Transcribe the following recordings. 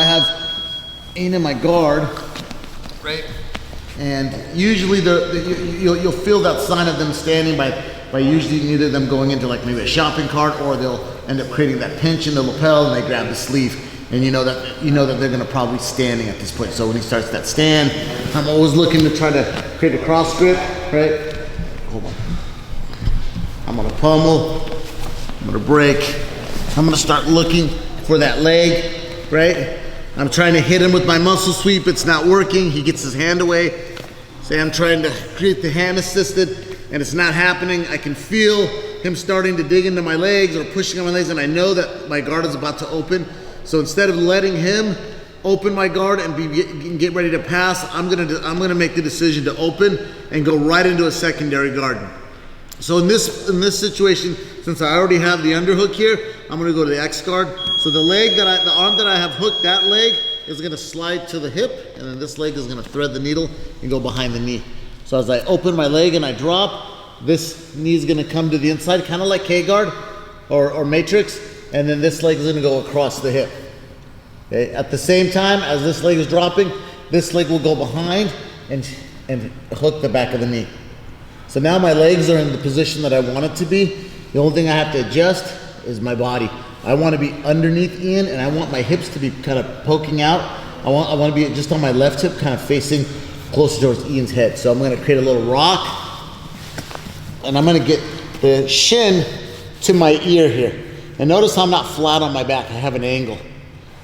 I have Ian in my guard, right? And usually you'll feel that sign of them standing by usually either them going into like maybe a shopping cart, or they'll end up creating that pinch in the lapel and they grab the sleeve. And you know that they're gonna probably be standing at this point. So when he starts that stand, I'm always looking to try to create a cross grip, right? Hold on. I'm gonna pummel, I'm gonna break, I'm gonna start looking for that leg, right? I'm trying to hit him with my muscle sweep, it's not working, he gets his hand away. Say I'm trying to create the hand assisted and it's not happening. I can feel him starting to dig into my legs or pushing on my legs, and I know that my guard is about to open. So instead of letting him open my guard and get ready to pass, I'm gonna make the decision to open and go right into a secondary guard. So in this situation, since I already have the underhook here, I'm gonna go to the X guard. So the arm that I have hooked, that leg is gonna slide to the hip, and then this leg is gonna thread the needle and go behind the knee. So as I open my leg and I drop, this knee is gonna come to the inside, kind of like K-guard or matrix, and then this leg is gonna go across the hip. Okay? At the same time as this leg is dropping, this leg will go behind and hook the back of the knee. So now my legs are in the position that I want it to be. The only thing I have to adjust is my body. I want to be underneath Ian, and I want my hips to be kind of poking out. I want to be just on my left hip, kind of facing closer towards Ian's head. So I'm going to create a little rock, and I'm going to get the shin to my ear here. And notice I'm not flat on my back, I have an angle.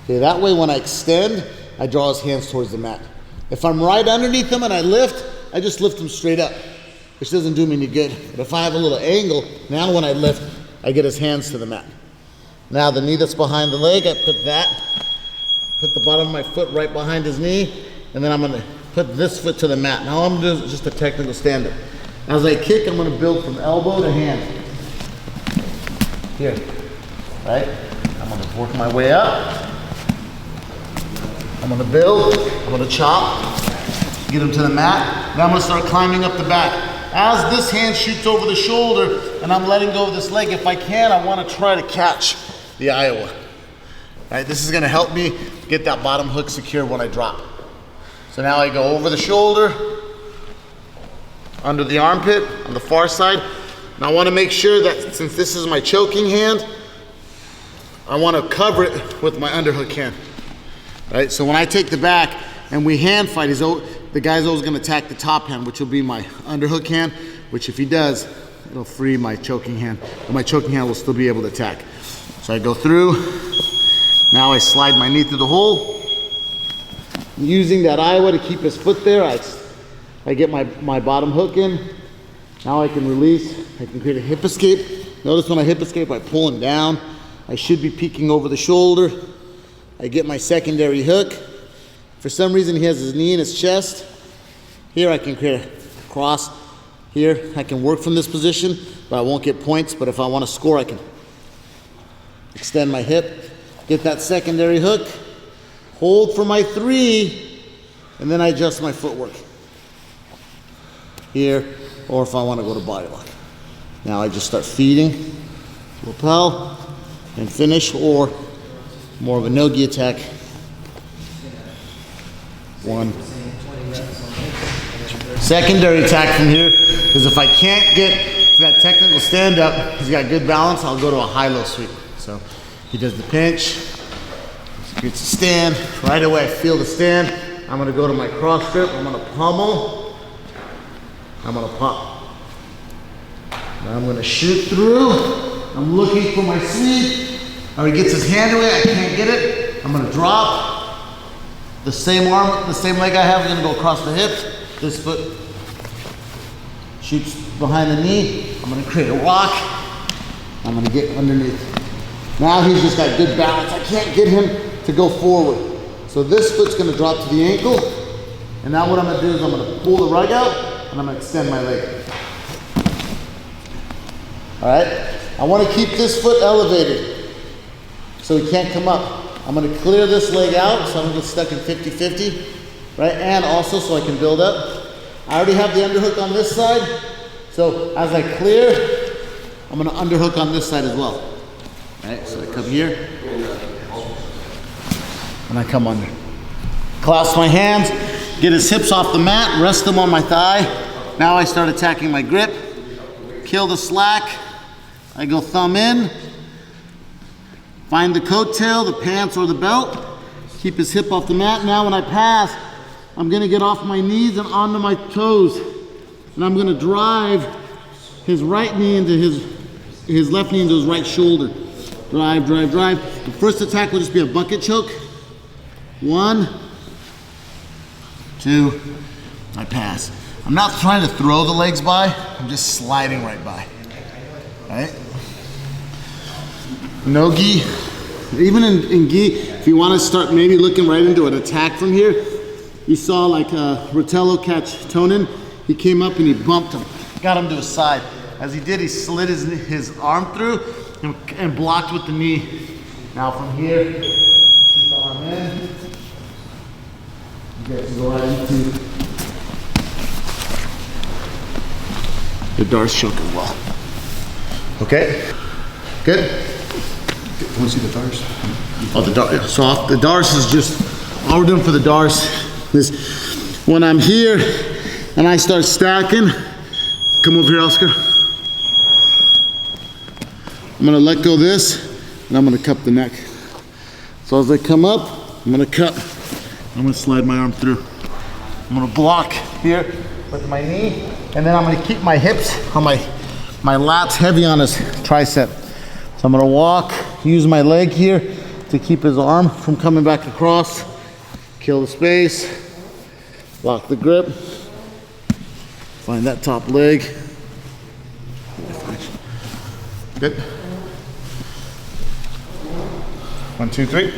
Okay, that way when I extend, I draw his hands towards the mat. If I'm right underneath him and I lift, I just lift him straight up, which doesn't do me any good. But if I have a little angle, now when I lift, I get his hands to the mat. Now the knee that's behind the leg, I put the bottom of my foot right behind his knee, and then I'm gonna put this foot to the mat. Now I'm doing just a technical stand-up. As I kick, I'm gonna build from elbow to hand. Here, right? I'm gonna work my way up. I'm gonna build, I'm gonna chop, get him to the mat. Now I'm gonna start climbing up the back. As this hand shoots over the shoulder and I'm letting go of this leg, if I can, I wanna try to catch the Iowa. Right, this is gonna help me get that bottom hook secure when I drop. So now I go over the shoulder, under the armpit, on the far side. And I wanna make sure that since this is my choking hand, I wanna cover it with my underhook hand. Right, so when I take the back and we hand fight, the guy's always gonna attack the top hand, which will be my underhook hand, which if he does, it'll free my choking hand, but my choking hand will still be able to attack. So I go through, now I slide my knee through the hole. Using that Iowa to keep his foot there, I get my bottom hook in. Now I can release, I can create a hip escape. Notice when I hip escape, I pull him down. I should be peeking over the shoulder. I get my secondary hook. For some reason, he has his knee in his chest. Here I can create a cross. Here I can work from this position, but I won't get points. But if I want to score, I can extend my hip, get that secondary hook, hold for my 3, and then I adjust my footwork. Here, or if I want to go to body lock. Now I just start feeding, lapel, and finish, or more of a no-gi attack. 1. Secondary attack from here is if I can't get to that technical stand-up, he's got good balance, I'll go to a high-low sweep. So he does the pinch, gets a stand, right away I feel the stand. I'm gonna go to my cross grip, I'm gonna pummel, I'm gonna pop. Now I'm gonna shoot through, I'm looking for my sweep. Now he gets his hand away, I can't get it. I'm gonna drop. The same arm, the same leg I have, is gonna go across the hip. This foot shoots behind the knee. I'm gonna create a rock. I'm gonna get underneath. Now he's just got good balance. I can't get him to go forward. So this foot's gonna drop to the ankle. And now what I'm gonna do is I'm gonna pull the rug out and I'm gonna extend my leg. All right? I wanna keep this foot elevated so he can't come up. I'm gonna clear this leg out so I don't get stuck in 50-50, right? And also so I can build up. I already have the underhook on this side. So as I clear, I'm gonna underhook on this side as well. Right, so I come here. and I come under. Clasp my hands, get his hips off the mat, rest them on my thigh. Now I start attacking my grip, kill the slack. I go thumb in, find the coattail, the pants, or the belt. Keep his hip off the mat. Now when I pass, I'm gonna get off my knees and onto my toes. And I'm gonna drive his right knee into his left knee into his right shoulder. Drive, drive, drive. The first attack will just be a bucket choke. 1, 2, I pass. I'm not trying to throw the legs by, I'm just sliding right by. All right? No gi. Even in gi, if you want to start maybe looking right into an attack from here, you saw like Rotello catch Tonin. He came up and he bumped him, got him to his side. As he did, he slid his arm through and blocked with the knee. Now from here, keep the arm in. You guys go right into the Darce choke as well. Okay? Good? Want to see the Darce? Oh, the Darce. So the Darce is just, all we're doing for the Darce is when I'm here and I start stacking, come over here, Oscar. I'm gonna let go this and I'm gonna cup the neck. So as I come up, I'm gonna cup. I'm gonna slide my arm through. I'm gonna block here with my knee, and then I'm gonna keep my hips on my lats heavy on his tricep. So I'm gonna walk, use my leg here to keep his arm from coming back across, kill the space, lock the grip, find that top leg. Good. 1, 2, 3.